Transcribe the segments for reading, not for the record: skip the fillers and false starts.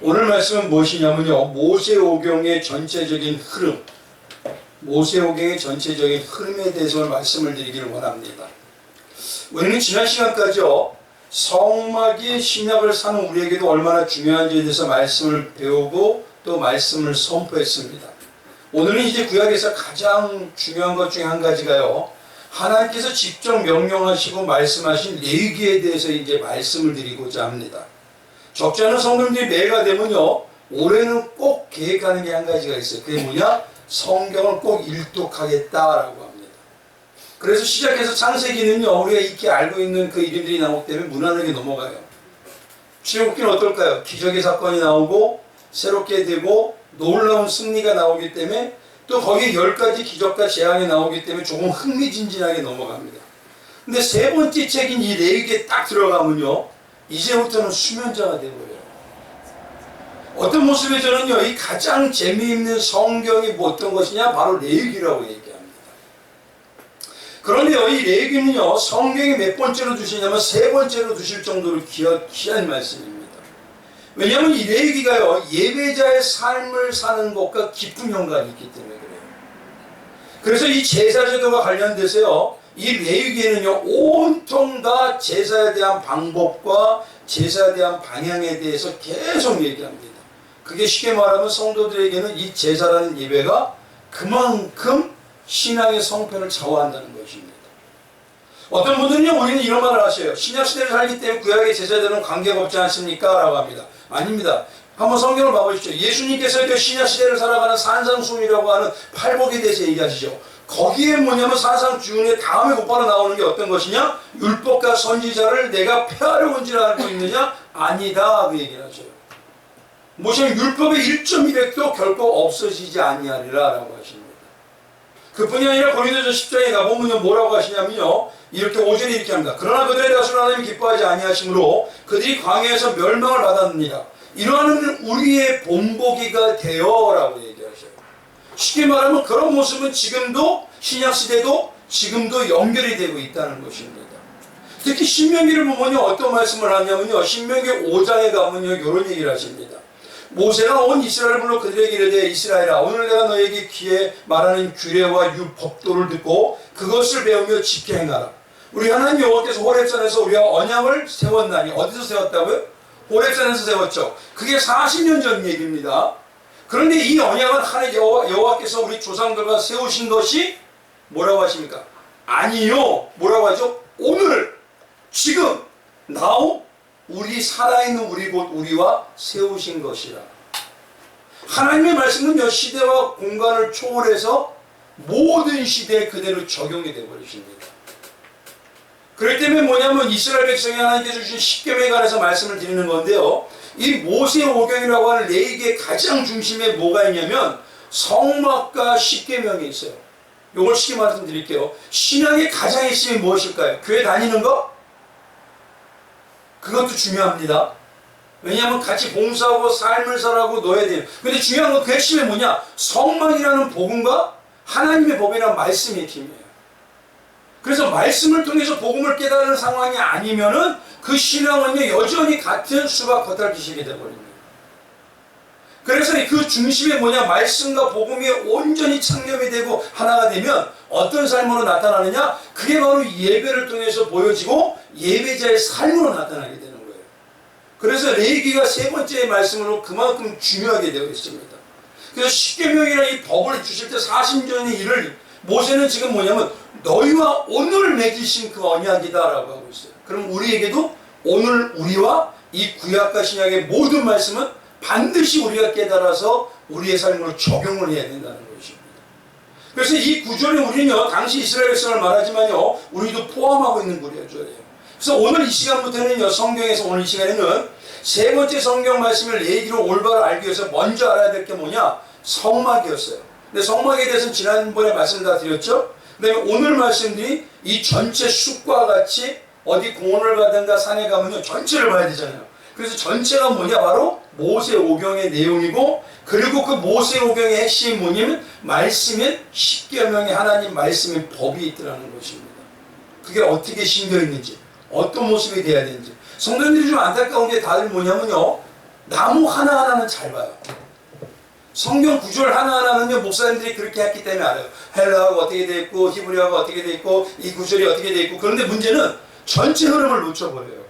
오늘 말씀은 무엇이냐면요, 모세오경의 전체적인 흐름, 모세오경의 전체적인 흐름에 대해서 말씀을 드리기를 원합니다. 우리는 지난 시간까지요, 성막이 신약을 사는 우리에게도 얼마나 중요한지에 대해서 말씀을 배우고 또 말씀을 선포했습니다. 오늘은 이제 구약에서 가장 중요한 것 중에 한 가지가요, 하나님께서 직접 명령하시고 말씀하신 레위기에 대해서 이제 말씀을 드리고자 합니다. 적지 않은 성도님들이 매가 되면요, 올해는 꼭 계획하는 게 한 가지가 있어요. 그게 뭐냐? 성경을 꼭 일독하겠다라고 합니다. 그래서 시작해서 창세기는요, 우리가 익히 알고 있는 그 이름들이 나오기 때문에 무난하게 넘어가요. 출애굽기는 어떨까요? 기적의 사건이 나오고 새롭게 되고 놀라운 승리가 나오기 때문에 또 거기에 10가지 기적과 재앙이 나오기 때문에 조금 흥미진진하게 넘어갑니다. 근데 세 번째 책인 이 레위기에 딱 들어가면요, 이제부터는 수면자가 되어버려요. 어떤 모습에 저는요, 이 가장 재미있는 성경이 뭐 어떤 것이냐? 바로 레위기라고 얘기합니다. 그런데요, 이 레위기는요, 성경이 몇 번째로 두시냐면 세 번째로 두실 정도로 귀한 말씀입니다. 왜냐하면 이 레위기가요, 예배자의 삶을 사는 것과 깊은 연관이 있기 때문에 그래요. 그래서 이 제사제도가 관련돼서요, 이 레위기에는요, 온통 다 제사에 대한 방법과 제사에 대한 방향에 대해서 계속 얘기합니다. 그게 쉽게 말하면 성도들에게는 이 제사라는 예배가 그만큼 신앙의 성편을 좌우한다는 것입니다. 어떤 분들은요, 우리는 이런 말을 하셔요. 신약시대를 살기 때문에 구약의 제사들은 관계가 없지 않습니까? 라고 합니다. 아닙니다. 한번 성경을 봐보십시오. 예수님께서 신약시대를 살아가는 산상수훈이라고 하는 팔복에 대해서 얘기하시죠. 거기에 뭐냐면 산상주운의 다음에 곧바로 나오는 게 어떤 것이냐? 율법과 선지자를 내가 폐하려 온 줄 알고 있느냐? 아니다. 그 얘기를 하셔요. 뭐냐면 율법의 1.1획도 결코 없어지지 아니하리라 라고 하십니다. 그뿐이 아니라 고린도전서 10장에 가보면요, 뭐라고 하시냐면요, 이렇게 5절에 이렇게 합니다. 그러나 그들의 다수를 하나님이 기뻐하지 아니하시므로 그들이 광야에서 멸망을 받았느니라. 이러한 우리의 본보기가 되어 라고 얘기하셔요. 쉽게 말하면 그런 모습은 지금도 신약시대도 지금도 연결이 되고 있다는 것입니다. 특히 신명기를 보면요, 어떤 말씀을 하냐면요, 신명기 5장에 가면요, 이런 얘기를 하십니다. 모세가 온 이스라엘을 불러 그들에게 이르되 이스라엘아, 오늘 내가 너에게 귀에 말하는 규례와 법도를 듣고 그것을 배우며 지켜 행하라. 우리 하나님 여호와께서 호렙산에서 우리와 언약을 세웠나니, 어디서 세웠다고요? 호렙산에서 세웠죠. 그게 40년 전 얘기입니다. 그런데 이 언약은 하나님 여호와께서 우리 조상들과 세우신 것이 뭐라고 하십니까? 아니요. 뭐라고 하죠? 오늘, 지금, now, 우리 살아있는 우리 곧 우리와 세우신 것이라. 하나님의 말씀은요, 시대와 공간을 초월해서 모든 시대에 그대로 적용이 되어버리십니다. 그렇기 때문에 뭐냐면 이스라엘 백성이 하나님께서 주신 십계명에 관해서 말씀을 드리는 건데요, 이 모세오경이라고 하는 레위기의 가장 중심에 뭐가 있냐면 성막과 십계명이 있어요. 이걸 쉽게 말씀드릴게요. 신앙의 가장 핵심이 무엇일까요? 교회 다니는 거? 그것도 중요합니다. 왜냐하면 같이 봉사하고 삶을 살아가고 넣어야 돼요. 근데 중요한 건 그 핵심이 뭐냐? 성막이라는 복음과 하나님의 법이라는 말씀의 힘이에요. 그래서 말씀을 통해서 복음을 깨달은 상황이 아니면은 그 신앙은요, 여전히 같은 수박 겉핥기식이 되어버립니다. 그래서 그 중심에 뭐냐? 말씀과 복음이 온전히 창념이 되고 하나가 되면 어떤 삶으로 나타나느냐? 그게 바로 예배를 통해서 보여지고 예배자의 삶으로 나타나게 되는 거예요. 그래서 레위기가 세 번째 말씀으로 그만큼 중요하게 되어 있습니다. 그래서 십계명이라는 이 법을 주실 때 40년의 일을 모세는 지금 뭐냐면 너희와 오늘 맺으신 그 언약이다라고 하고 있어요. 그럼 우리에게도 오늘 우리와 이 구약과 신약의 모든 말씀은 반드시 우리가 깨달아서 우리의 삶으로 적용을 해야 된다는 것입니다. 그래서 이 구절에 우리는요, 당시 이스라엘 백성을 말하지만요, 우리도 포함하고 있는 구절이에요. 그래서 오늘 이 시간부터는요, 성경에서 오늘 이 시간에는 세 번째 성경 말씀을 레위기로 올바로 알기 위해서 먼저 알아야 될 게 뭐냐? 성막이었어요. 근데 성막에 대해서는 지난번에 말씀 다 드렸죠? 그 다음에 오늘 말씀들이 이 전체 숲과 같이 어디 공원을 가든가 산에 가면요, 전체를 봐야 되잖아요. 그래서 전체가 뭐냐? 바로 모세오경의 내용이고, 그리고 그 모세오경의 핵심이 뭐냐면 말씀인 십계명의 하나님 말씀의 법이 있더라는 것입니다. 그게 어떻게 심겨 있는지, 어떤 모습이 돼야 되는지. 성도님들이 좀 안타까운 게 다들 뭐냐면요, 나무 하나하나는 잘 봐요. 성경 구절 하나하나는요, 목사님들이 그렇게 했기 때문에 알아요. 헬라어가 어떻게 돼 있고, 히브리어가 어떻게 돼 있고, 이 구절이 어떻게 돼 있고. 그런데 문제는 전체 흐름을 놓쳐버려요.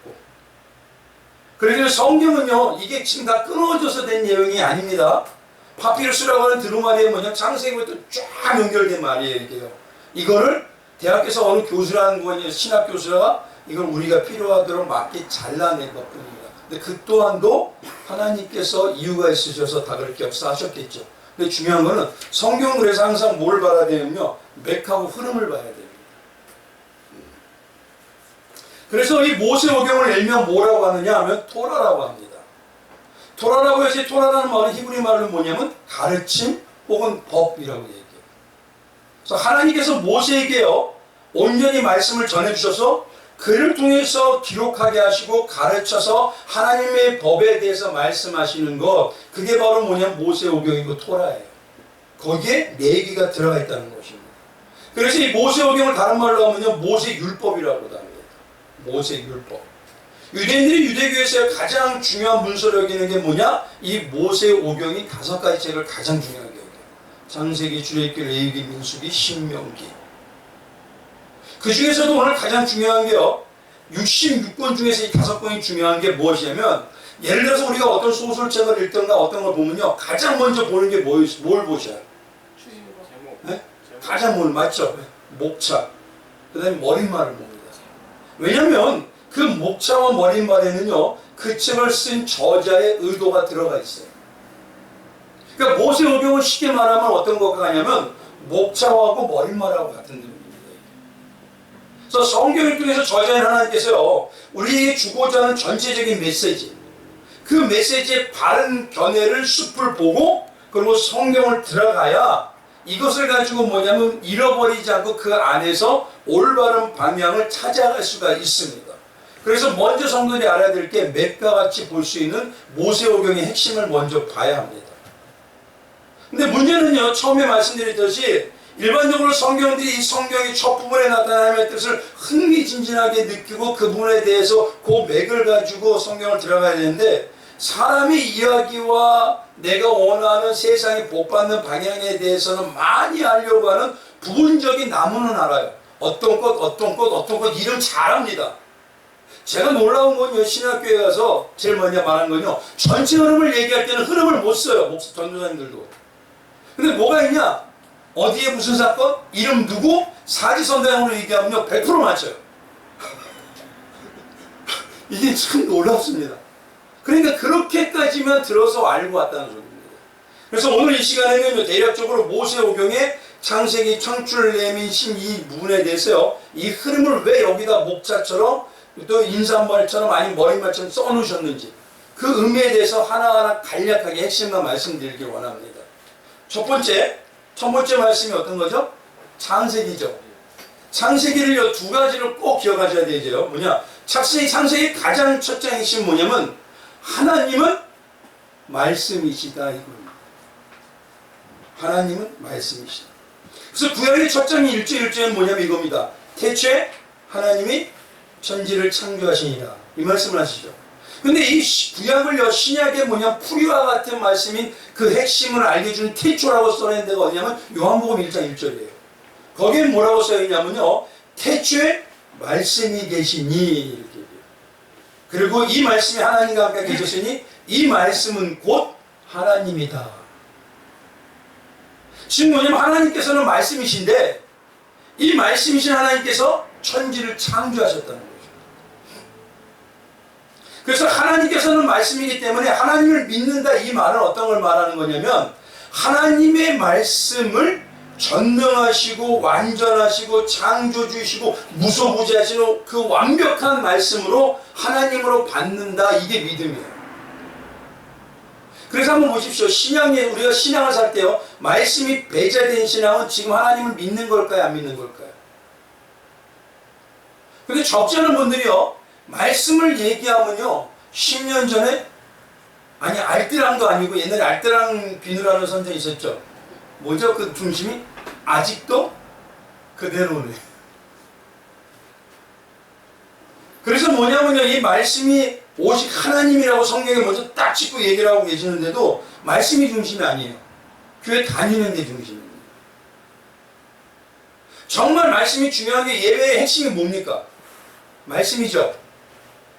그래서 성경은요, 이게 지금 다 끊어져서 된 내용이 아닙니다. 파피루스라고 하는 드루마리에 뭐냐, 창세기부터 쫙 연결된 말이에요, 이게요. 이거를 대학에서 어느 교수라는 거냐, 신학 교수가 이걸 우리가 필요하도록 맞게 잘라낸 것 뿐입니다. 근데 그 또한도 하나님께서 이유가 있으셔서 다 그렇게 역사하셨겠죠. 근데 중요한 거는 성경은 그래서 항상 뭘 봐야 되냐면요, 맥하고 흐름을 봐야 됩니다. 그래서 이 모세오경을 일명 뭐라고 하느냐 하면 토라라고 합니다. 토라라고 해서 토라라는 말은 히브리 말로 뭐냐면 가르침 혹은 법이라고 얘기해요. 그래서 하나님께서 모세에게요, 온전히 말씀을 전해주셔서 그를 통해서 기록하게 하시고 가르쳐서 하나님의 법에 대해서 말씀하시는 것, 그게 바로 뭐냐면 모세오경이고 토라예요. 거기에 내기가 들어가 있다는 것입니다. 그래서 이 모세오경을 다른 말로 하면요, 모세율법이라고 합니다. 모세율법. 유대인들이 유대교에서 가장 중요한 문서로 여기는 게 뭐냐? 이 모세오경이 5가지 책을 가장 중요하게 여겨요. 창세기, 출애굽기, 레위기, 민수기, 신명기. 그 중에서도 오늘 가장 중요한 게요, 66권 중에서 이 5권이 중요한 게 무엇이냐면, 예를 들어서 우리가 어떤 소설책을 읽던가 어떤 걸 보면요, 가장 먼저 보는 게 뭘 보셔요? 네? 가장 뭘 맞죠? 목차. 그 다음에 머릿말을 봅니다. 왜냐하면 그 목차와 머릿말에는요, 그 책을 쓴 저자의 의도가 들어가 있어요. 그러니까 모세오경은 쉽게 말하면 어떤 것과 같냐면 목차하고 머릿말하고 같은 의미입니다. 그래서 성경을 통해서 저자인 하나님께서요, 우리에게 주고자 하는 전체적인 메시지, 그 메시지의 바른 견해를 숲을 보고 그리고 성경을 들어가야 이것을 가지고 뭐냐면 잃어버리지 않고 그 안에서 올바른 방향을 찾아갈 수가 있습니다. 그래서 먼저 성도들이 알아야 될 게 맥과 같이 볼 수 있는 모세오경의 핵심을 먼저 봐야 합니다. 근데 문제는요, 처음에 말씀드렸듯이 일반적으로 성경들이 이 성경의 첫 부분에 나타난 하나님의 뜻을 흥미진진하게 느끼고 그 부분에 대해서 그 맥을 가지고 성경을 들어가야 되는데, 사람의 이야기와 내가 원하는 세상이 복받는 방향에 대해서는 많이 알려고 하는 부분적인 나무는 알아요. 어떤 것 이름 잘합니다. 제가 놀라운 건요, 신학교에 가서 제일 먼저 말한 건요, 전체 흐름을 얘기할 때는 흐름을 못 써요, 전도사님들도. 근데 뭐가 있냐? 어디에 무슨 사건? 이름 누구? 사지선다형으로 얘기하면요, 100% 맞춰요. 이게 참 놀랍습니다. 그러니까 그렇게까지만 들어서 알고 왔다는 소리입니다. 그래서 오늘 이 시간에는 대략적으로 모세오경의 창세기, 창출, 레민, 신 이 부분에 대해서요, 이 흐름을 왜 여기다 목자처럼 또 인사말처럼 아니면 머리말처럼 써놓으셨는지 그 의미에 대해서 하나하나 간략하게 핵심만 말씀드리길 원합니다. 첫 번째 말씀이 어떤 거죠? 창세기죠. 창세기를 2가지를 꼭 기억하셔야 되죠. 뭐냐? 창세기 가장 첫 장의 핵심이 뭐냐면 하나님은 말씀이시다 이겁니다. 하나님은 말씀이시다. 그래서 구약의 첫 장의 1절은 뭐냐면 이겁니다. 태초에 하나님이 천지를 창조하시니라, 이 말씀을 하시죠. 근데 이 구약을요, 신약의 뭐냐, 풀이와 같은 말씀인 그 핵심을 알려주는 태초라고 써낸 데가 어디냐면 요한복음 1장 1절이에요. 거기에 뭐라고 써있냐면요, 태초에 말씀이 계시니 이렇게 얘기해요. 그리고 이 말씀이 하나님과 함께 계셨으니 이 말씀은 곧 하나님이다. 지금 뭐냐면 하나님께서는 말씀이신데 이 말씀이신 하나님께서 천지를 창조하셨다는 거죠. 그래서 하나님께서는 말씀이기 때문에 하나님을 믿는다, 이 말은 어떤 걸 말하는 거냐면 하나님의 말씀을 전능하시고 완전하시고 창조주이시고 무소부지하시는 그 완벽한 말씀으로 하나님으로 받는다, 이게 믿음이에요. 그래서 한번 보십시오. 신앙에, 우리가 신앙을 살 때요, 말씀이 배제된 신앙은 지금 하나님을 믿는 걸까요, 안 믿는 걸까요? 근데 적지 않은 분들이요, 말씀을 얘기하면요, 10년 전에, 아니 알뜰랑도 아니고 옛날에 알뜰랑 비누라는 선전이 있었죠. 뭐죠? 그 중심이 아직도 그대로네. 그래서 뭐냐면요, 이 말씀이 오직 하나님이라고 성경에 먼저 딱 짚고 얘기를 하고 계시는데도 말씀이 중심이 아니에요. 교회 다니는 게 중심입니다. 정말 말씀이 중요한 게 예배의 핵심이 뭡니까? 말씀이죠.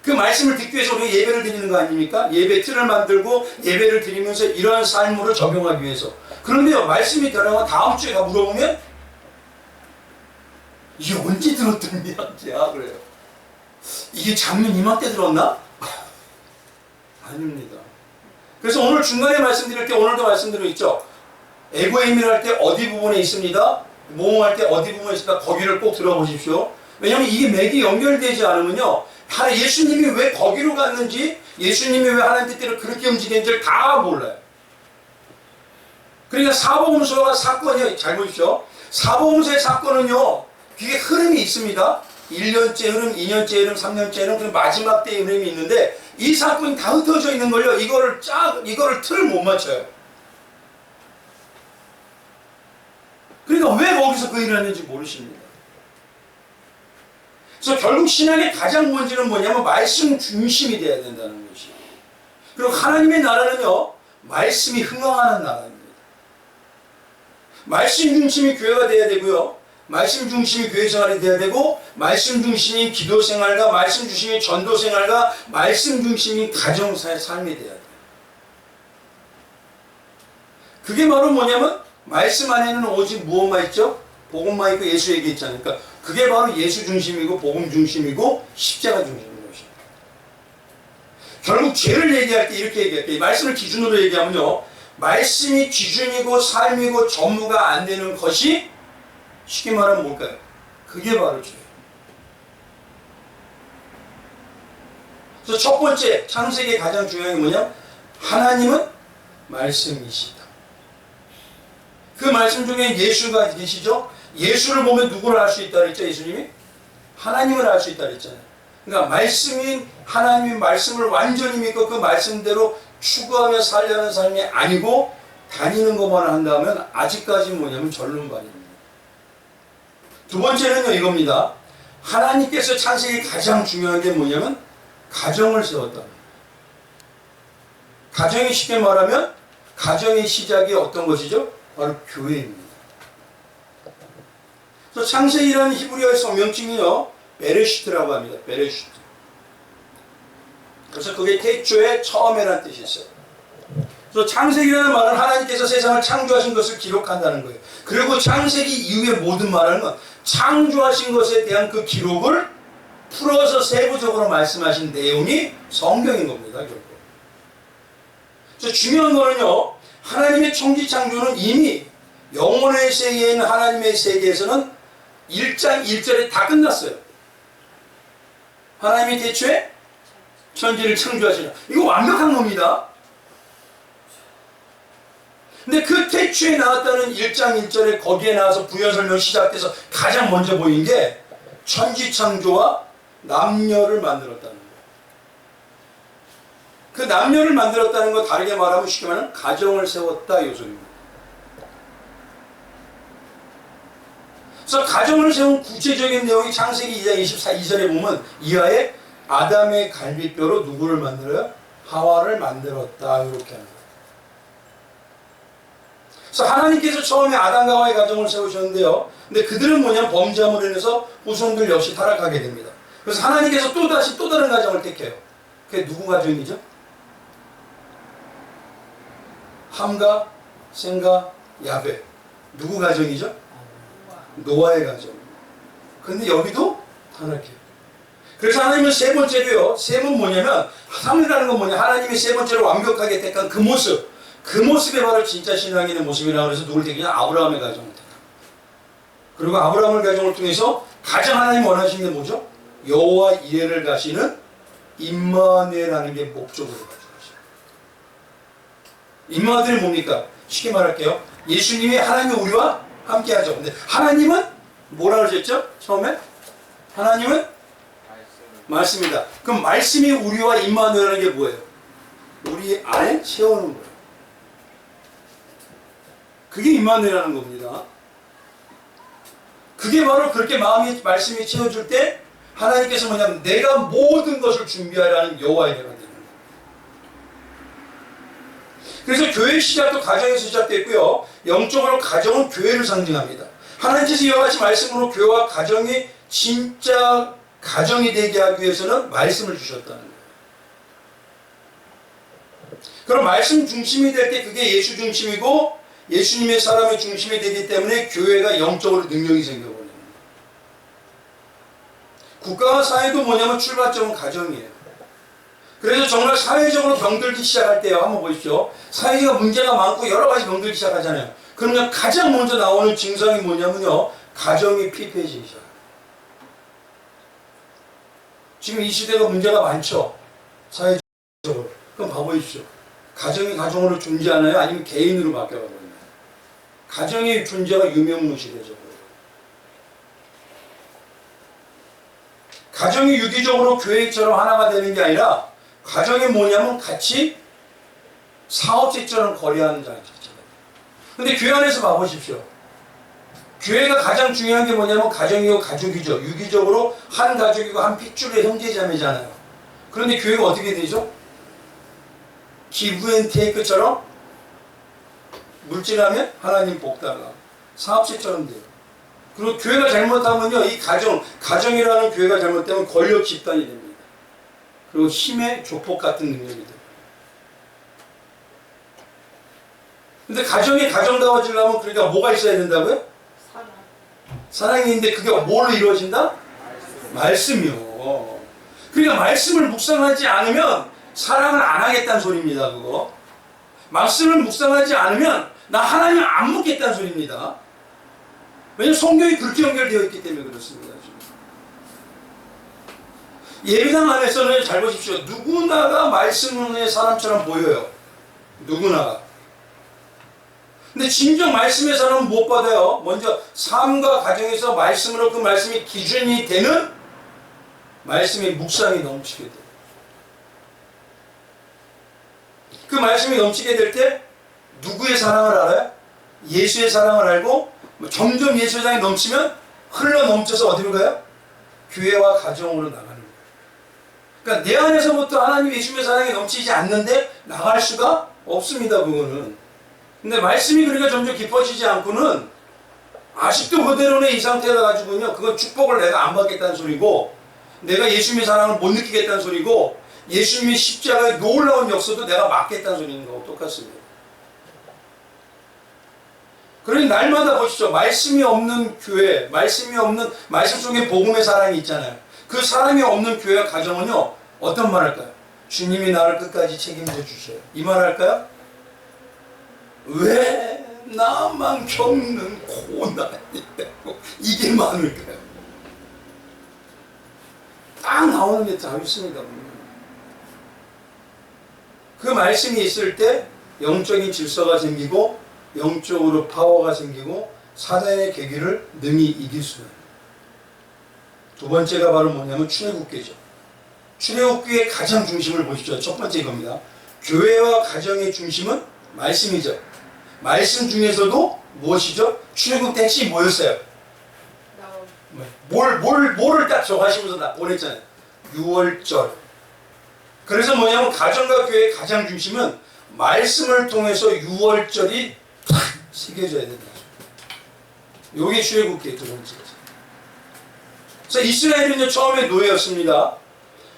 그 말씀을 듣기 위해서 우리가 예배를 드리는 거 아닙니까? 예배 틀을 만들고 예배를 드리면서 이러한 삶으로 적용하기 위해서. 그런데요, 말씀이 들어가면 다음 주에 가 물어보면 이게 언제 들었던 이야기야? 그래요. 이게 작년 이맘때 들었나? 아닙니다. 그래서 오늘 중간에 말씀드릴 때 오늘도 말씀드리고 있죠. 에고에임을 할 때 어디 부분에 있습니다. 모험할 때 어디 부분에 있습니다. 거기를 꼭 들어보십시오. 왜냐하면 이게 맥이 연결되지 않으면요. 예수님이 왜 거기로 갔는지, 예수님이 왜 하나님 뜻대로 그렇게 움직이는지를 다 몰라요. 그러니까 사복음서가 사건이요. 잘 보십시오. 사복음서의 사건은요. 그게 흐름이 있습니다. 1년째 흐름, 2년째 흐름, 3년째 흐름, 그리고 마지막 때의 흐름이 있는데 이 사건이 다 흩어져 있는 걸요. 이거를 틀을 못 맞춰요. 그러니까 왜 거기서 그 일을 했는지 모르십니다. 그래서 결국 신앙의 가장 본질은 뭐냐면 말씀 중심이 돼야 된다는 것이에요. 그리고 하나님의 나라는요. 말씀이 흥황하는 나라입니다. 말씀 중심이 교회가 돼야 되고요. 말씀 중심이 교회 생활이 돼야 되고 말씀 중심이 기도 생활과 말씀 중심이 전도 생활과 말씀 중심이 가정사의 삶이 돼야 돼요. 그게 바로 뭐냐면 말씀 안에는 오직 무엇만 있죠? 복음만 있고 예수 얘기 있잖아요. 그러니까 그게 바로 예수 중심이고 복음 중심이고 십자가 중심인 것입니다. 결국 죄를 얘기할 때 이렇게 얘기할게요. 말씀을 기준으로 얘기하면요. 말씀이 기준이고 삶이고 전무가 안 되는 것이 쉽게 말하면 뭘까요? 그게 바로 죄예요. 그래서 첫 번째 창세기의 가장 중요한 게 뭐냐? 하나님은 말씀이시다. 그 말씀 중에 예수가 계시죠? 예수를 보면 누구를 알 수 있다 그랬죠? 예수님이? 하나님을 알 수 있다 그랬잖아요. 그러니까 말씀인 하나님의 말씀을 완전히 믿고 그 말씀대로 추구하며 살려는 삶이 아니고 다니는 것만 한다면 아직까지 뭐냐면 절름발입니다. 두 번째는요 이겁니다. 하나님께서 창세기 가장 중요한 게 뭐냐면 가정을 세웠다. 가정이 쉽게 말하면 가정의 시작이 어떤 것이죠? 바로 교회입니다. 그래서 창세기라는 히브리어의 성명칭이요 베레시트라고 합니다. 베레시트. 그래서 그게 태초에 처음에라는 뜻이 있어요. 그래서 창세기라는 말은 하나님께서 세상을 창조하신 것을 기록한다는 거예요. 그리고 창세기 이후의 모든 말하는 건 창조하신 것에 대한 그 기록을 풀어서 세부적으로 말씀하신 내용이 성경인 겁니다. 결국. 그래서 중요한 거는요. 하나님의 천지창조는 이미 영혼의 세계에 있는 하나님의 세계에서는 1장 1절에 다 끝났어요. 하나님이 태초에 천지를 창조하시냐. 이거 완벽한 겁니다. 근데 그 태초에 나왔다는 1장 1절에 거기에 나와서 부연 설명 시작돼서 가장 먼저 보인 게 천지창조와 남녀를 만들었다는 거예요. 그 남녀를 만들었다는 거 다르게 말하면 쉽게 말하면 가정을 세웠다 이 소리입니다. 그래서 가정을 세운 구체적인 내용이 창세기 2장 24절에 보면 이하에 아담의 갈비뼈로 누구를 만들어요? 하와를 만들었다 이렇게 합니다. 그래서 하나님께서 처음에 아담과 하와의 가정을 세우셨는데요. 근데 그들은 뭐냐면 범죄함으로 인해서 후손들 역시 타락하게 됩니다. 그래서 하나님께서 또다시 또 다른 가정을 택해요. 그게 누구 가정이죠? 함과 셈과 야벳. 누구 가정이죠? 노아의 가정. 근데 여기도 타락해요. 그래서 하나님은 세 번째로요. 셈은 뭐냐면 3이라는 건 뭐냐? 하나님이 세 번째로 완벽하게 택한 그 모습. 그 모습이 바로 진짜 신앙인의 모습이라고 해서 누굴 택이냐? 아브라함의 가정을 택합니다. 그리고 아브라함의 가정을 통해서 가장 하나님 원하시는 게 뭐죠? 여호와 이레를 가시는 임마누엘이라는 게 목적으로 가져가시죠. 임마누엘이 뭡니까? 쉽게 말할게요. 예수님이 하나님이 우리와 함께 하죠. 근데 하나님은 뭐라고 하셨죠? 처음에? 하나님은 말씀이다. 그럼 말씀이 우리와 임마누엘이라는 게 뭐예요? 우리 안에 채우는 거예요. 그게 임마누엘이라는 겁니다. 그게 바로 그렇게 말씀이 채워줄 때 하나님께서 뭐냐면 내가 모든 것을 준비하라는 여호와의 내가 되는 거예요. 그래서 교회 시작도 가정에서 시작됐고요. 영적으로 가정은 교회를 상징합니다. 하나님께서 이와 같이 말씀으로 교회와 가정이 진짜 가정이 되게 하기 위해서는 말씀을 주셨다는 거예요. 그럼 말씀 중심이 될 때 그게 예수 중심이고 예수님의 사람의 중심이 되기 때문에 교회가 영적으로 능력이 생겨버려요. 국가와 사회도 뭐냐면 출발점은 가정이에요. 그래서 정말 사회적으로 병들기 시작할 때요. 한번 보십시오. 사회가 문제가 많고 여러 가지 병들기 시작하잖아요. 그러면 가장 먼저 나오는 증상이 뭐냐면요. 가정이 피폐해지기 시작해요. 지금 이 시대가 문제가 많죠. 사회적으로. 그럼 봐보십시오. 가정이 가정으로 존재하나요? 아니면 개인으로 바뀌어가고 있나요? 가정의 존재가 유명무실해져. 가정이 유기적으로 교회처럼 하나가 되는 게 아니라 가정이 뭐냐면 같이 사업체처럼 거래하는 장치잖아요. 근데 교회 안에서 봐보십시오. 교회가 가장 중요한 게 뭐냐면 가정이고 가족이죠. 유기적으로 한 가족이고 한 핏줄의 형제자매잖아요. 그런데 교회가 어떻게 되죠? 기브 앤 테이크처럼 물질하면 하나님 복달라. 사업체처럼 돼요. 그리고 교회가 잘못하면요, 이 가정이라는 교회가 잘못되면 권력 집단이 됩니다. 그리고 힘의 조폭 같은 능력이 돼요. 근데 가정이 가정다워지려면 그러니까 뭐가 있어야 된다고요? 사랑이 있는데 그게 뭘로 이루어진다? 말씀이요. 그러니까 말씀을 묵상하지 않으면 사랑을 안 하겠다는 소리입니다. 그거. 말씀을 묵상하지 않으면 나 하나님 안 묻겠다는 소리입니다. 왜냐하면 성경이 그렇게 연결되어 있기 때문에 그렇습니다. 예배당 안에서는 잘 보십시오. 누구나가 말씀의 사람처럼 보여요. 누구나가. 근데 진정 말씀의 사람은 못 받아요. 먼저 삶과 가정에서 말씀으로 그 말씀이 기준이 되는 말씀의 묵상이 넘치게 돼요. 그 말씀이 넘치게 될 때 누구의 사랑을 알아요? 예수의 사랑을 알고 점점 예수의 사랑이 넘치면 흘러 넘쳐서 어디로 가요? 교회와 가정으로 나가는 거예요. 그러니까 내 안에서부터 하나님 예수의 사랑이 넘치지 않는데 나갈 수가 없습니다. 그거는. 근데 말씀이 그러니까 점점 깊어지지 않고는 아직도 그대로의 이 상태라 가지고는요. 그건 축복을 내가 안 받겠다는 소리고 내가 예수님의 사랑을 못 느끼겠다는 소리고 예수님의 십자가의 놀라운 역사도 내가 막겠다는 소리인 거하고 똑같습니다. 그러니 날마다 보시죠. 말씀이 없는 교회, 말씀이 없는 말씀 속에 복음의 사랑이 있잖아요. 그 사랑이 없는 교회와 가정은요. 어떤 말 할까요? 주님이 나를 끝까지 책임져 주셔요. 이 말 할까요? 왜 나만 겪는 고난이 이게 많을까요? 딱 나오는 게 다 있습니다. 그 말씀이 있을 때 영적인 질서가 생기고 영적으로 파워가 생기고 사단의 계기를 능히 이길 수가 있어요. 두 번째가 바로 뭐냐면 출애굽기죠. 출애굽기의 가장 중심을 보시죠. 첫 번째 이겁니다. 교회와 가정의 중심은 말씀이죠. 말씀 중에서도 무엇이죠? 출애굽 핵심이 뭐였어요? 뭐를 딱 적하시면서 나 보냈잖아요. 6월절. 그래서 뭐냐면 가정과 교회의 가장 중심은 말씀을 통해서 6월절이 탁 새겨져야 된다. 요게 출애굽기의 두 번째죠. 그래서 이스라엘은 처음에 노예였습니다.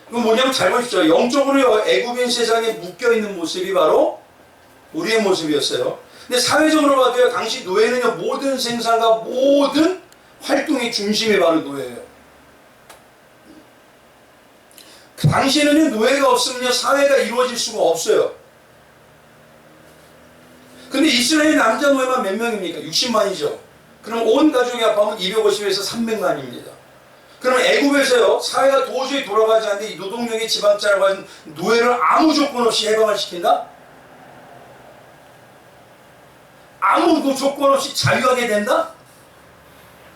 그럼 뭐냐면 잘 보십시오. 영적으로 애굽인 세상에 묶여있는 모습이 바로 우리의 모습이었어요. 근데 사회적으로 봐도요. 당시 노예는요. 모든 생산과 모든 활동의 중심이 바로 노예예요. 그 당시에는 노예가 없으면 사회가 이루어질 수가 없어요. 근데 이스라엘 남자 노예만 몇 명입니까? 60만이죠. 그럼 온 가족이 합하면 250에서 300만입니다. 그럼 애굽에서요 사회가 도저히 돌아가지 않는데 이 노동력의 지방자를 가진 노예를 아무 조건 없이 해방을 시킨다? 아무 조건 없이 자유하게 된다?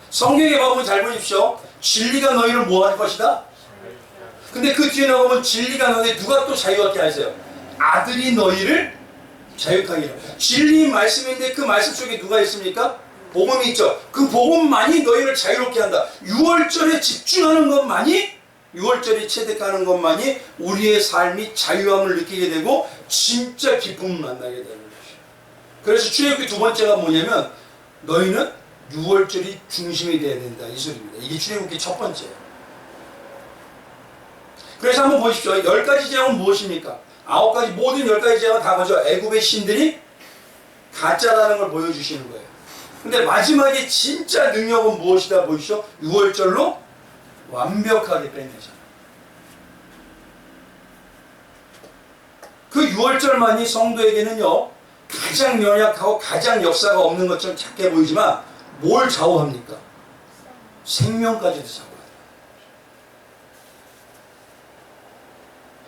성경에 보면 잘 보십시오. 진리가 너희를 뭐 할 것이다? 근데 그 뒤에 나오면 진리가 너희 누가 또 자유하게 하세요? 아들이 너희를 자유하게 해요. 진리 말씀인데 그 말씀 속에 누가 있습니까? 복음이 있죠. 그 복음만이 너희를 자유롭게 한다. 6월절에 집중하는 것만이 6월절이 체득하는 것만이 우리의 삶이 자유함을 느끼게 되고 진짜 기쁨을 만나게 되는 것이에요. 그래서 출애굽기 두 번째가 뭐냐면 너희는 6월절이 중심이 되어야 된다 이 소리입니다. 이게 출애굽기 첫 번째예요. 그래서 한번 보십시오. 10가지 재앙은 무엇입니까? 9가지 모든 10가지 재앙은 다 뭐죠? 애굽의 신들이 가짜라는 걸 보여주시는 거예요. 근데 마지막에 진짜 능력은 무엇이다 보이시죠? 6월절로 완벽하게 빼내잖아요. 그 6월절만이 성도에게는요 가장 연약하고 가장 역사가 없는 것처럼 작게 보이지만 뭘 좌우합니까? 생명까지도 좌우해요.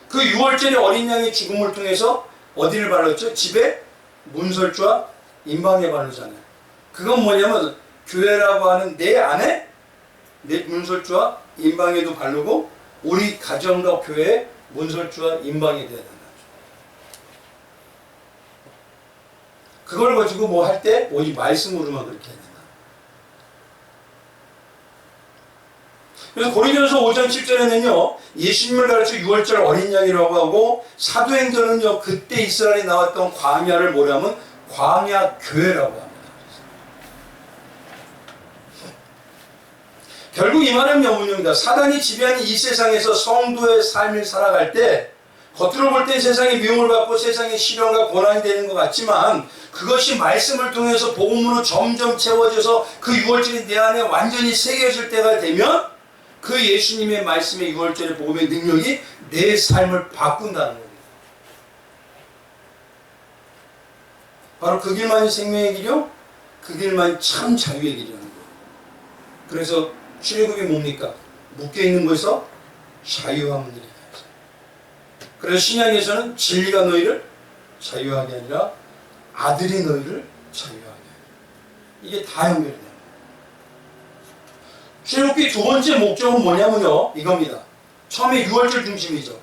그 6월절에 어린 양의 죽음을 통해서 어디를 바르죠? 집에 문설주와 임방에 바르잖아요. 그건 뭐냐면 교회라고 하는 내 안에 내 문설주와 임방에도 바르고 우리 가정과 교회에 문설주와 임방이 되어야 된다. 그걸 가지고 뭐 할 때 오직 말씀으로만 그렇게 해야 된다. 그래서 고린도전서 5장 7절에는요 예수님을 가르쳐 6월절 어린 양이라고 하고 사도행전은요 그때 이스라엘에 나왔던 광야를 뭐라면 광야 교회라고 합니다. 결국 이 말은 명분입니다. 사단이 지배하는 이 세상에서 성도의 삶을 살아갈 때 겉으로 볼 땐 세상의 미움을 받고 세상의 시련과 고난이 되는 것 같지만 그것이 말씀을 통해서 복음으로 점점 채워져서 그 6월절이 내 안에 완전히 새겨질 때가 되면 그 예수님의 말씀의 6월절의 복음의 능력이 내 삶을 바꾼다는 겁니다. 바로 그 길만이 생명의 길이요 그 길만이 참 자유의 길이라는 거예요. 그래서 출애굽이 뭡니까? 묶여있는 것에서 자유함을 누리게 하죠. 그래서 신약에서는 진리가 너희를 자유하게 아니라 아들이 너희를 자유하게 하죠. 이게 다 연결이 됩니다. 출애굽기 두 번째 목적은 뭐냐면요 이겁니다. 처음에 6월절 중심이죠.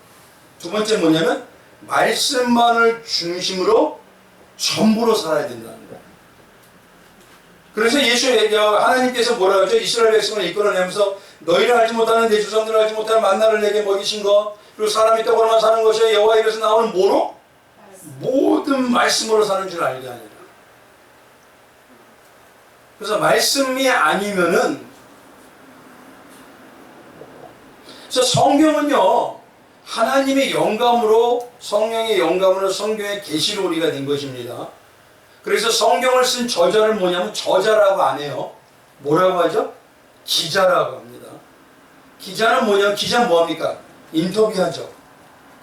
두 번째 뭐냐면 말씀만을 중심으로 전부로 살아야 된다는 거예요. 그래서 하나님께서 뭐라 하죠? 이스라엘 백성을 이끌어내면서 너희를 알지 못하는 내 조상들을 알지 못하는 만나를 내게 먹이신 것 그리고 사람이 떡으로만 사는 것이 여호와 입에서 나오는 뭐로? 모든 말씀으로 사는 줄 알게 하니라. 그래서 말씀이 아니면은 그래서 성경은요 하나님의 영감으로 성령의 영감으로 성경의 계시로 우리가 된 것입니다. 그래서 성경을 쓴 저자를 뭐냐면 저자라고 안 해요. 뭐라고 하죠? 기자라고 합니다. 기자는 뭐냐면 기자는 뭐합니까? 인터뷰하죠.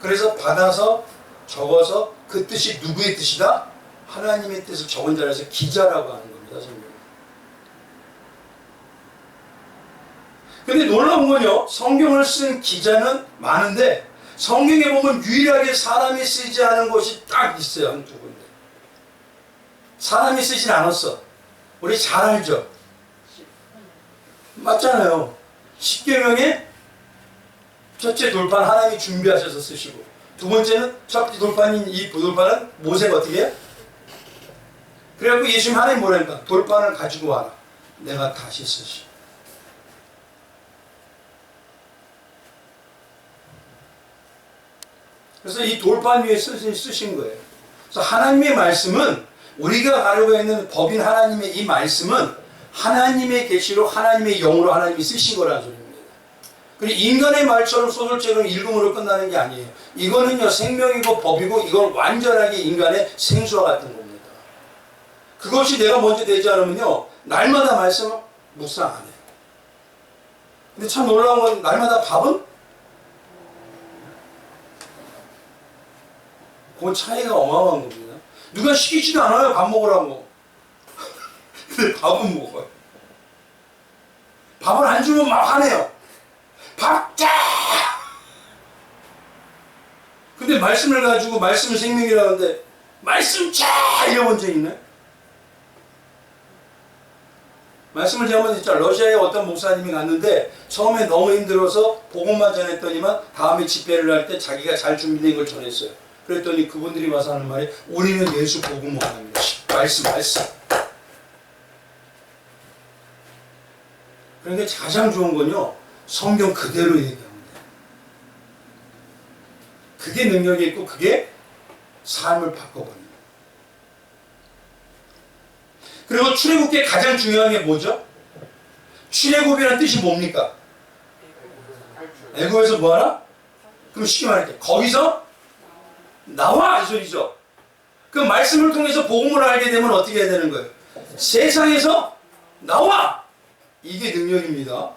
그래서 받아서 적어서 그 뜻이 누구의 뜻이다? 하나님의 뜻을 적은 자라서 기자라고 하는 겁니다. 성경. 근데 놀라운 건요 성경을 쓴 기자는 많은데 성경에 보면 유일하게 사람이 쓰지 않은 것이 딱 있어요. 한두 군데. 사람이 쓰진 않았어. 우리 잘 알죠? 맞잖아요. 십계명의 첫째 돌판 하나님이 준비하셔서 쓰시고 두 번째는 첫 돌판인 이 돌판은 모세가 어떻게 해요? 그래갖고 예수님 하나님 뭐라니까 돌판을 가지고 와라. 내가 다시 쓰시. 그래서 이 돌판 위에 쓰신 거예요. 그래서 하나님의 말씀은 우리가 가지고 있는 법인 하나님의 이 말씀은 하나님의 계시로 하나님의 영으로 하나님이 쓰신 거라는 소리입니다. 그리고 인간의 말처럼 소설처럼 읽음으로 끝나는 게 아니에요. 이거는요 생명이고 법이고 이건 완전하게 인간의 생수와 같은 겁니다. 그것이 내가 먼저 되지 않으면요 날마다 말씀 묵상 안 해요. 근데 참 놀라운 건 날마다 밥은 그 차이가 어마어마한 겁니다. 누가 시키지도 않아요 밥 먹으라고. 근데 밥은 먹어요. 밥을 안 주면 막 화내요. 밥 짜! 근데 말씀을 가지고 말씀을 생명이라는데 말씀 짜! 이러본 적 있나요? 말씀을 제가 한번 진짜 러시아에 어떤 목사님이 갔는데 처음에 너무 힘들어서 복음만 전했더니만 다음에 집회를 할 때 자기가 잘 준비된 걸 전했어요. 그랬더니 그분들이 와서 하는 말이 우리는 예수 복음을 합니다. 말씀. 그런데 가장 좋은 건요 성경 그대로 얘기합니다. 그게 능력이 있고 그게 삶을 바꿔버립니다. 그리고 출애굽기에 가장 중요한 게 뭐죠? 출애굽이라는 뜻이 뭡니까? 애굽에서 뭐하라? 그럼 쉽게 말할게, 거기서 나와! 이 소리죠. 그 말씀을 통해서 복음을 알게 되면 어떻게 해야 되는 거예요? 세상에서 나와! 이게 능력입니다.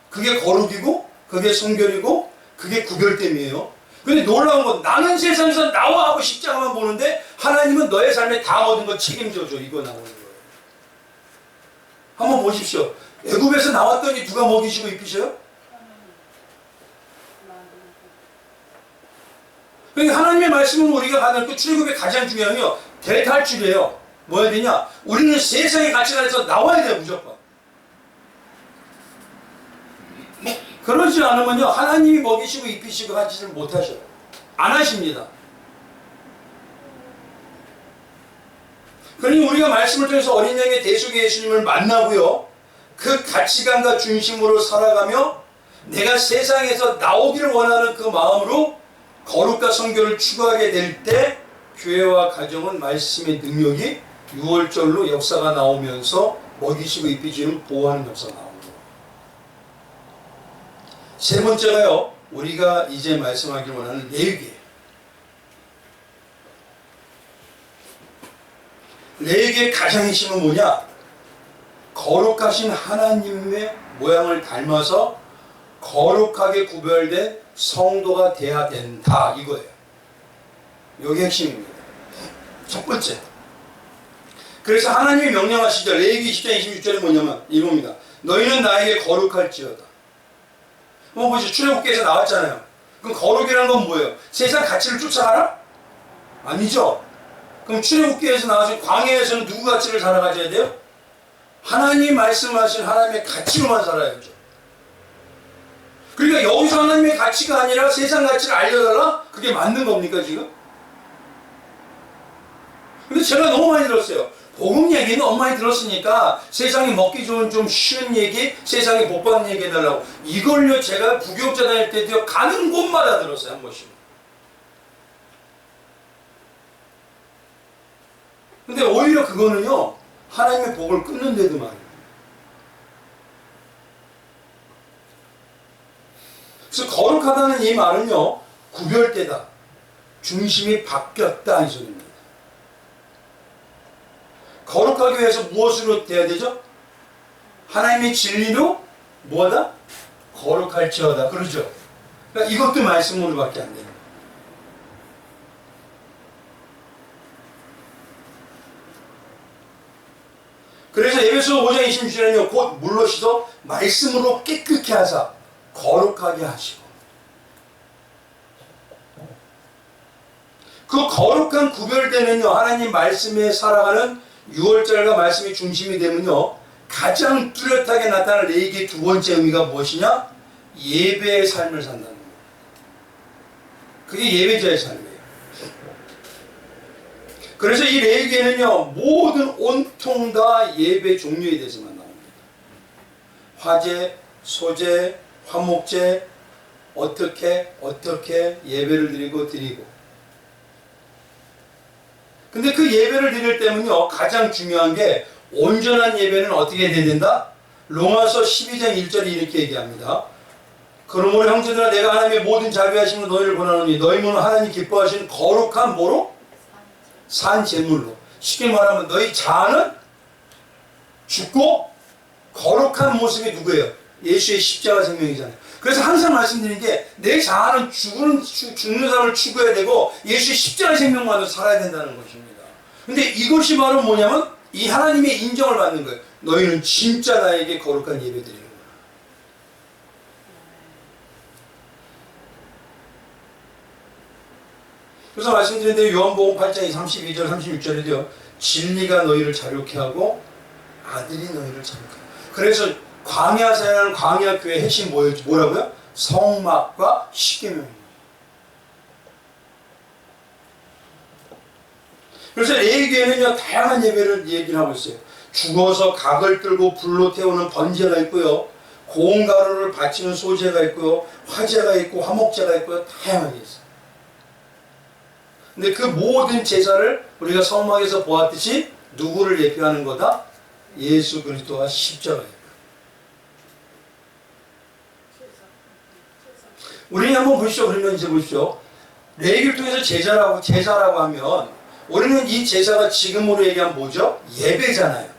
그게 거룩이고 그게 성결이고 그게 구별됨이에요. 근데 놀라운 건 나는 세상에서 나와 하고 십자가만 보는데 하나님은 너의 삶에 다 모든 걸 책임져줘. 이거 나오는 거예요. 한번 보십시오. 애굽에서 나왔더니 누가 먹이시고 입히셔요? 그러니까 하나님의 말씀은 우리가 받을 그 출애굽의 가장 중요한 게요, 대탈출이에요. 뭐 해야 되냐? 우리는 세상의 가치관에서 나와야 돼요. 무조건. 그러지 않으면요, 하나님이 먹이시고 입히시고 하지를 못하셔요. 안 하십니다. 그러니 우리가 말씀을 통해서 어린 양의 대속의 예수님을 만나고요, 그 가치관과 중심으로 살아가며 내가 세상에서 나오기를 원하는 그 마음으로 거룩과 성결을 추구하게 될 때 교회와 가정은 말씀의 능력이 유월절로 역사가 나오면서 먹이시고 입히시는 보호하는 역사가 나옵니다. 세 번째가요, 우리가 이제 말씀하기를 원하는 레위기예요. 레위기의 가장 핵심은 뭐냐? 거룩하신 하나님의 모양을 닮아서 거룩하게 구별된 성도가 돼야 된다, 이거예요. 이게 핵심입니다. 첫 번째, 그래서 하나님이 명령하시죠. 레위기 10장 26절에 뭐냐면 이겁니다. 너희는 나에게 거룩할지어다. 한번 보시죠. 출애굽기에서 나왔잖아요. 그럼 거룩이라는 건 뭐예요? 세상 가치를 쫓아가라? 아니죠. 그럼 출애굽기에서 나와서 광야에서는 누구 가치를 살아가져야 돼요? 하나님 말씀하신 하나님의 가치로만 살아야죠. 그러니까 여기서 하나님의 가치가 아니라 세상 가치를 알려달라? 그게 맞는 겁니까 지금? 근데 제가 너무 많이 들었어요. 복음 얘기는 너무 많이 들었으니까 세상에 먹기 좋은 좀 쉬운 얘기, 세상에 복 받는 얘기 해달라고. 이걸요 제가 부교육자 다닐 때도요 가는 곳마다 들었어요. 한 번씩. 근데 오히려 그거는요 하나님의 복을 끊는데도 말이에요. 그래서 거룩하다는 이 말은요 구별되다, 중심이 바뀌었다 이 소리입니다. 거룩하기 위해서 무엇으로 돼야 되죠? 하나님의 진리로 뭐하다? 거룩할지어다. 그러죠? 그러니까 이것도 말씀으로밖에 안 돼요. 그래서 에베소 5장 26절에는요 곧 물러시도 말씀으로 깨끗게 하사 거룩하게 하시고, 그 거룩한 구별되는요 하나님 말씀에 살아가는 6월절과 말씀이 중심이 되면요 가장 뚜렷하게 나타날 레위기의 두 번째 의미가 무엇이냐? 예배의 삶을 산다는 거예요. 그게 예배자의 삶이에요. 그래서 이 레위기에는요 모든 온통 다 예배 종류에 대해서만 나옵니다. 화제, 소제, 화목제, 어떻게 예배를 드리고 근데 그 예배를 드릴 때는요 가장 중요한 게 온전한 예배는 어떻게 해야 된다? 로마서 12장 1절이 이렇게 얘기합니다. 그러므로 형제들아 내가 하나님의 모든 자비하심으로 너희를 권하노니 너희 몸은 하나님 기뻐하시는 거룩한 뭐로? 산 제물로. 쉽게 말하면 너희 자아는 죽고 거룩한 모습이 누구예요? 예수의 십자가 생명이잖아요. 그래서 항상 말씀드리는 게 내 자아는 죽는 삶을 추구해야 되고 예수의 십자가 생명만으로 살아야 된다는 것입니다. 근데 이것이 바로 뭐냐면 이 하나님의 인정을 받는 거예요. 너희는 진짜 나에게 거룩한 예배 드리는 거야. 그래서 말씀드린 대로 요한복음 8장 32절 36절에도요 진리가 너희를 자유케 하고 아들이 너희를 자유케 하고. 그래서 광야 사역하는 광야 교회 핵심 뭐라고요? 성막과 십계명입니다. 그래서 레위기에는요 다양한 예배를 얘기를 하고 있어요. 죽어서 각을 들고 불로 태우는 번제가 있고요, 고운 가루를 바치는 소제가 있고요, 화제가 있고 화목제가 있고요, 다양하게 있어요. 근데 그 모든 제사를 우리가 성막에서 보았듯이 누구를 예표하는 거다? 예수 그리스도와 십자가예요. 우리 한번 보시죠. 그러면 이제 보십시오. 레위기를 통해서 제사라고 하면 우리는 이 제사가 지금으로 얘기하면 뭐죠? 예배잖아요.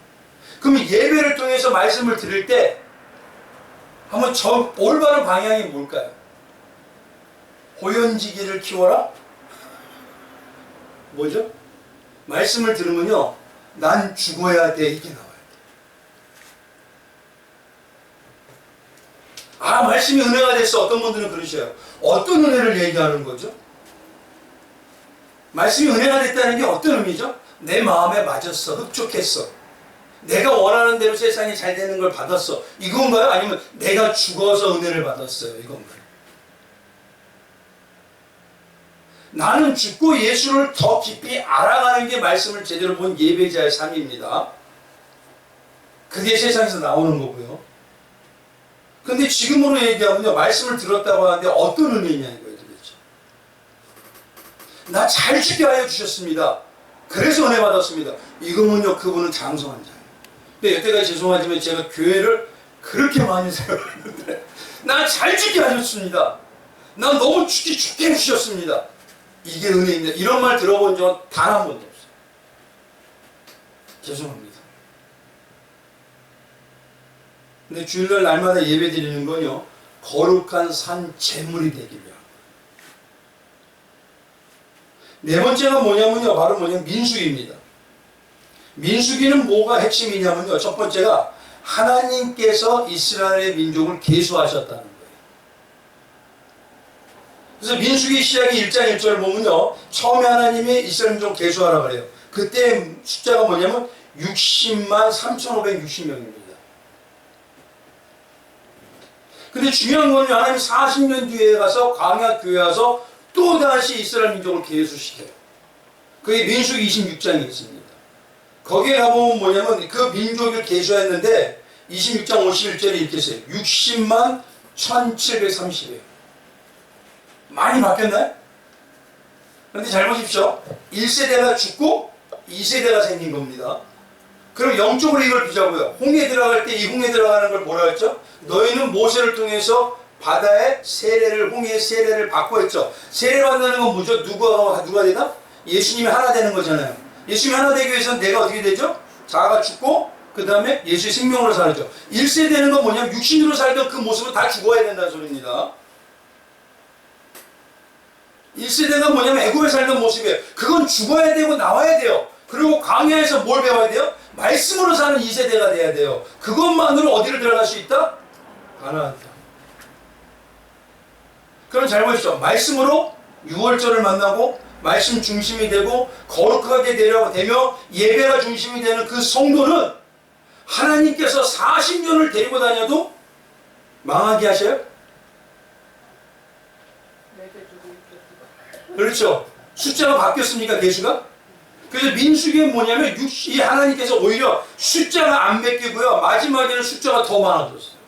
그럼 예배를 통해서 말씀을 들을 때 한번 저 올바른 방향이 뭘까요? 호연지기를 키워라? 뭐죠? 말씀을 들으면요, 난 죽어야 돼, 이게 나와요. 아, 말씀이 은혜가 됐어. 어떤 분들은 그러셔요. 어떤 은혜를 얘기하는 거죠? 말씀이 은혜가 됐다는 게 어떤 의미죠? 내 마음에 맞았어. 흡족했어. 내가 원하는 대로 세상이 잘 되는 걸 받았어. 이건가요? 아니면 내가 죽어서 은혜를 받았어요. 이건가요? 나는 죽고 예수를 더 깊이 알아가는 게 말씀을 제대로 본 예배자의 삶입니다. 그게 세상에서 나오는 거고요. 근데 지금으로 얘기하면요, 말씀을 들었다고 하는데 어떤 의미냐 이거예요, 도대체. 나 잘 죽게 하여 주셨습니다. 그래서 은혜 받았습니다. 이거면요, 그분은 장성한 자예요. 근데 여태까지 죄송하지만 제가 교회를 그렇게 많이 생각했는데, 나 잘 죽게 하셨습니다. 나 너무 죽게 해주셨습니다. 이게 은혜입니다. 이런 말 들어본 적은 단 한 번도 없어요. 죄송합니다. 근데 주일날 날마다 예배 드리는 건요, 거룩한 산 제물이 되기를. 네 번째가 뭐냐면요, 바로 민수기입니다. 민수기는 뭐가 핵심이냐면요, 첫 번째가 하나님께서 이스라엘의 민족을 계수하셨다는 거예요. 그래서 민수기 시작이 1장 1절을 보면요, 처음에 하나님이 이스라엘 민족을 계수하라 그래요. 그때 숫자가 뭐냐면 60만 3,560명입니다. 근데 중요한 거는 하나님 40년 뒤에 가서 광야 교회 와서 또다시 이스라엘 민족을 계수시켜요. 그게 민수기 26장에 있습니다. 거기에 가보면 뭐냐면 그 민족을 계수했는데 26장 51절에 이렇게 써요. 60만 1730이에요. 많이 바뀌었나요? 그런데 잘 보십시오. 1세대가 죽고 2세대가 생긴 겁니다. 그럼 영적으로 이걸 비자고요. 홍해 들어갈 때 이 홍해 들어가는 걸 뭐라 했죠? 너희는 모세를 통해서 바다의 세례를, 홍해의 세례를 받고 했죠. 세례 받는 건 뭐죠? 누가 되다? 예수님이 하나 되는 거잖아요. 예수님이 하나 되기 위해서는 내가 어떻게 되죠? 자아가 죽고 그 다음에 예수의 생명으로 살죠. 1세되는 건 뭐냐면 육신으로 살던 그 모습은 다 죽어야 된다는 소리입니다. 1세대가 뭐냐면 애굽에 살던 모습이에요. 그건 죽어야 되고 나와야 돼요. 그리고 광야에서 뭘 배워야 돼요? 말씀으로 사는 2세대가 돼야 돼요. 그것만으로 어디를 들어갈 수 있다? 가나안 땅. 그럼 잘 보십시오. 말씀으로 6월절을 만나고 말씀 중심이 되고 거룩하게 되며 예배가 중심이 되는 그 성도는 하나님께서 40년을 데리고 다녀도 망하게 하셔요? 그렇죠. 숫자가 바뀌었습니까? 개수가? 그래서 민수기는 뭐냐면 이 하나님께서 오히려 숫자가 안 바뀌고요, 마지막에는 숫자가 더 많아졌어요.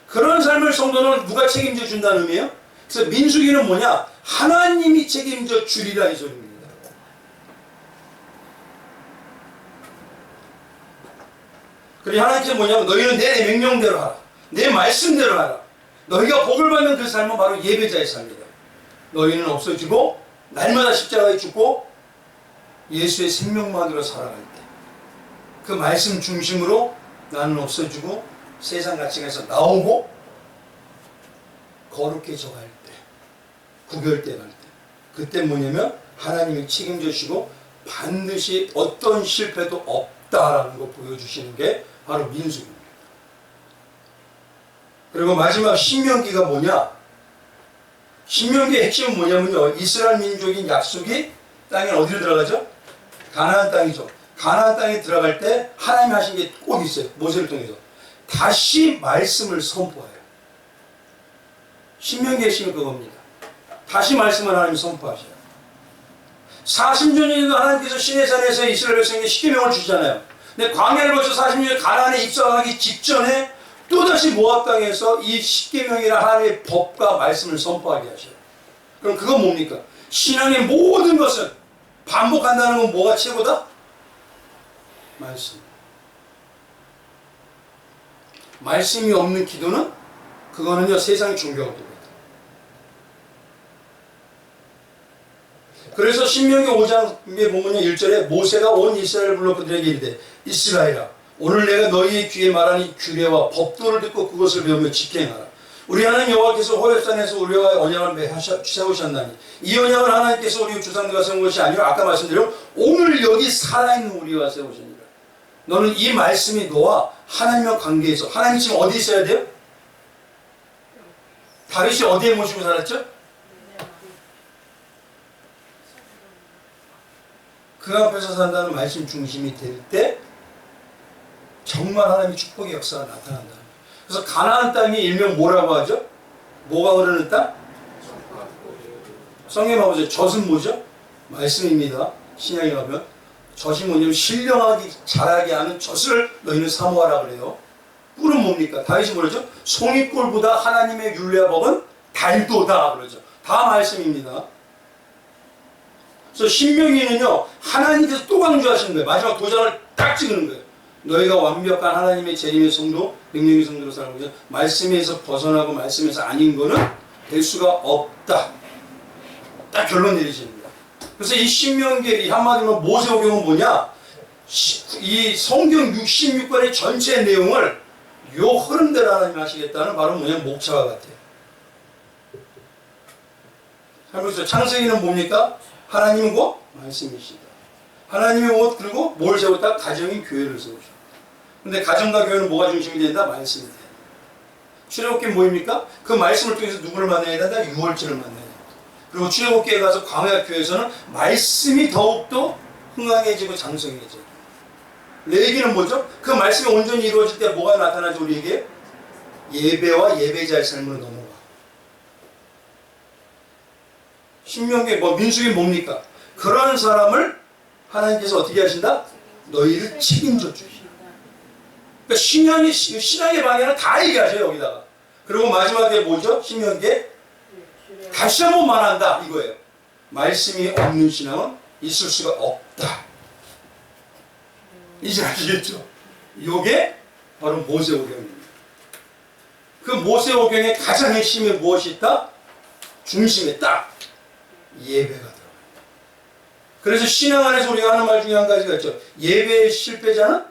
그런 삶을 성도는 누가 책임져 준다는 의미예요? 그래서 민수기는 뭐냐? 하나님이 책임져 주리라 이 소리입니다. 그리고 하나님께서 뭐냐면 너희는 내 명령대로 하라. 내 말씀대로 하라. 너희가 복을 받는 그 삶은 바로 예배자의 삶이다. 너희는 없어지고 날마다 십자가에 죽고 예수의 생명만으로 살아갈 때 그 말씀 중심으로 나는 없어지고 세상 가치관에서 나오고 거룩해져 갈 때, 구별돼 갈 때, 그때 뭐냐면 하나님이 책임져 주시고 반드시 어떤 실패도 없다라는 거 보여주시는 게 바로 민수기입니다. 그리고 마지막 신명기가 뭐냐? 신명기의 핵심은 뭐냐면요, 이스라엘 민족인 약속이 땅에 어디로 들어가죠? 가나안 땅이죠. 가나안 땅에 들어갈 때 하나님이 하신 게 꼭 있어요. 모세를 통해서 다시 말씀을 선포해요. 신명기의 핵심이 그겁니다. 다시 말씀을 하나님이 선포하셔요. 40년이나 하나님께서 시내산에서 이스라엘 백성에게 십계명을 주시잖아요. 근데 광야를 거쳐 40년 가나안에 입성하기 직전에 또다시 모압 땅에서 이 십계명이라 하나님의 법과 말씀을 선포하게 하셔요. 그럼 그건 뭡니까? 신앙의 모든 것은 반복한다는 건 뭐가 최고다? 말씀. 말씀이 없는 기도는 그거는요 세상의 종교가 됩니다. 그래서 신명기 5장에 보면요 1절에 모세가 온 이스라엘을 불러 그들에게 이르되 이스라엘아 오늘 내가 너희의 귀에 말하니 규례와 법도를 듣고 그것을 배우며 지켜행하라. 우리 하나님 여호와께서 호렙산에서 우리와 언약을 세우셨나니 이 언약을 하나님께서 우리 조상들과 세운 것이 아니라 아까 말씀드린 오늘 여기 살아있는 우리와 세우시니라. 너는 이 말씀이 너와 하나님과 관계에서 하나님 지금 어디 있어야 돼요? 다윗이 어디에 모시고 살았죠? 그 앞에서 산다는 말씀 중심이 될 때 정말 하나님의 축복의 역사가 나타난다. 그래서 가나안 땅이 일명 뭐라고 하죠? 뭐가 흐르는 땅? 성경에 보세요. 젖은 뭐죠? 말씀입니다. 신약에 가면 젖이 뭐냐면 신령하게 자라게 하는 젖을 너희는 사모하라 그래요. 꿀은 뭡니까? 다윗이 뭐라죠? 송이꿀보다 하나님의 율례와 법은 달도다 그러죠. 다 말씀입니다. 그래서 신명기는요 하나님께서 또 강조하시는 거예요. 마지막 도장을 딱 찍는 거예요. 너희가 완벽한 하나님의 재림의 성도, 능력의 성도로 살고 있어. 말씀에서 벗어나고 말씀에서 아닌 거는 될 수가 없다. 딱 결론 내리시는 거예요. 그래서 이 신명기 한마디로 모세오경은 뭐냐? 이 성경 66권의 전체 내용을 요 흐름대로 하나님 하시겠다는 바로 뭐냐? 목차와 같아요. 그래서 창세기는 뭡니까? 하나님은 곧 말씀이시다. 하나님이 곧 그리고 뭘 세웠다? 가정인 교회를 세우셨다. 근데 가정과 교회는 뭐가 중심이 된다? 말씀이 된다. 출애굽기는 뭐입니까? 그 말씀을 통해서 누구를 만나야 된다? 유월절을 만나야 된다. 그리고 출애굽기에 가서 광야 교회에서는 말씀이 더욱더 흥황해지고 장성해져요. 레위기는 뭐죠? 그 말씀이 온전히 이루어질 때 뭐가 나타나죠 우리에게? 예배와 예배자의 삶으로 넘어가. 신명기 민수기 뭡니까? 그러한 사람을 하나님께서 어떻게 하신다? 너희를 책임져 주신다. 그러니까 신앙의 방향은 다 얘기하셔요 여기다가. 그리고 마지막에 뭐죠? 신명기에 다시 한번 말한다 이거예요. 말씀이 없는 신앙은 있을 수가 없다. 이제 아시겠죠? 이게 바로 모세오경입니다. 그 모세오경의 가장 핵심이 무엇이 있다? 중심에 딱 예배가 들어가요. 그래서 신앙 안에서 우리가 하는 말 중에 한 가지가 있죠. 예배의 실패자는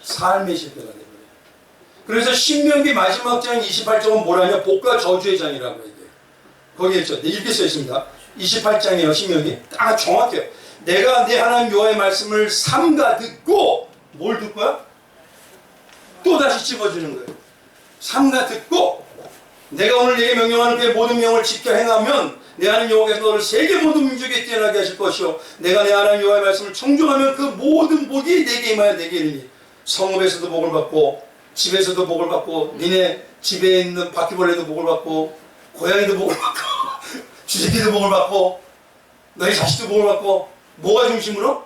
삶의 실패가 되버려요. 그래서 신명기 마지막 장 28장은 뭐라냐? 복과 저주의 장이라고 얘기해요. 거기에 있죠. 이렇게 써 있습니다. 28장이에요. 신명기. 딱 정확해요. 내가 내 하나님 여호와의 말씀을 삼가 듣고 뭘 듣고요? 또 다시 찝어주는 거예요. 삼가 듣고 내가 오늘 내게 명령하는 그의 모든 명을 지켜 행하면 내 하나님 여호와께서 너를 세계 모든 민족에 뛰어나게 하실 것이요 내가 내 하나님 여호와의 말씀을 청종하면 그 모든 복이 내게 임하여 내게 이르니 성읍에서도 복을 받고 집에서도 복을 받고 니네 집에 있는 바퀴벌레도 복을 받고 고양이도 복을 받고 쥐새끼도 복을 받고 너희 자식도 복을 받고 뭐가 중심으로?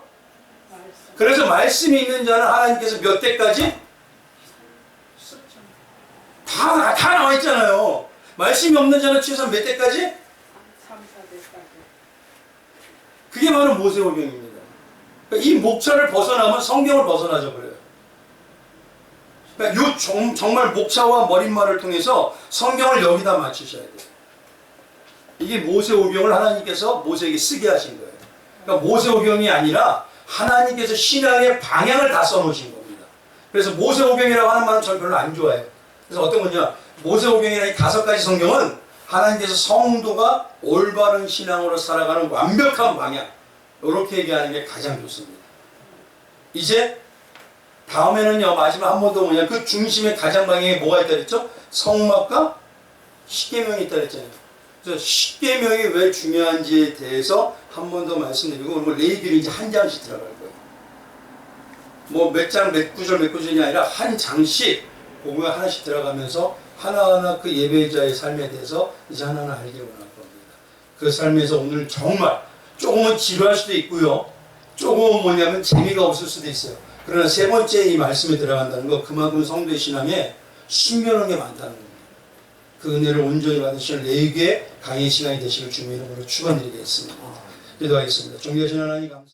그래서 말씀이 있는 자는 하나님께서 몇 대까지? 다 나와 있잖아요. 말씀이 없는 자는 최소한 몇 대까지? 3, 4대까지. 그게 바로 모세오경입니다. 그러니까 이 목차를 벗어나면 성경을 벗어나져 버려요. 그러니까 정말 목차와 머릿말을 통해서 성경을 여기다 맞추셔야 돼요. 이게 모세오경을 하나님께서 모세에게 쓰게 하신 거예요. 그러니까 모세오경이 아니라 하나님께서 신앙의 방향을 다 써놓으신 겁니다. 그래서 모세오경이라고 하는 말은 저는 별로 안 좋아해요. 그래서 어떤 거냐? 모세오경이라는 이 5가지 성경은 하나님께서 성도가 올바른 신앙으로 살아가는 완벽한 방향 이렇게 얘기하는 게 가장 좋습니다. 이제 다음에는요 마지막 한 번 더 뭐냐 그 중심의 가장 방향에 뭐가 있다 그랬죠? 성막과 십계명이 있다 그랬잖아요. 그래서 십계명이 왜 중요한지에 대해서 한 번 더 말씀드리고 그리고 레위기를 이제 한 장씩 들어갈 거예요. 뭐 몇 장 몇 구절 몇 구절이 아니라 한 장씩 보면 하나씩 들어가면서 하나하나 그 예배자의 삶에 대해서 이제 하나하나 알게 원할 겁니다. 그 삶에서 오늘 정말 조금은 지루할 수도 있고요. 조금은 뭐냐면 재미가 없을 수도 있어요. 그러나 세 번째 이 말씀에 들어간다는 거 그만큼 성도의 신앙에 숨겨놓은 게 많다는 겁니다. 그 은혜를 온전히 받으시는 레위기의 강의 시간이 되시길 주님의 이름으로 축원드리겠습니다. 기도하겠습니다. 존귀하신 하나님 감사합니다.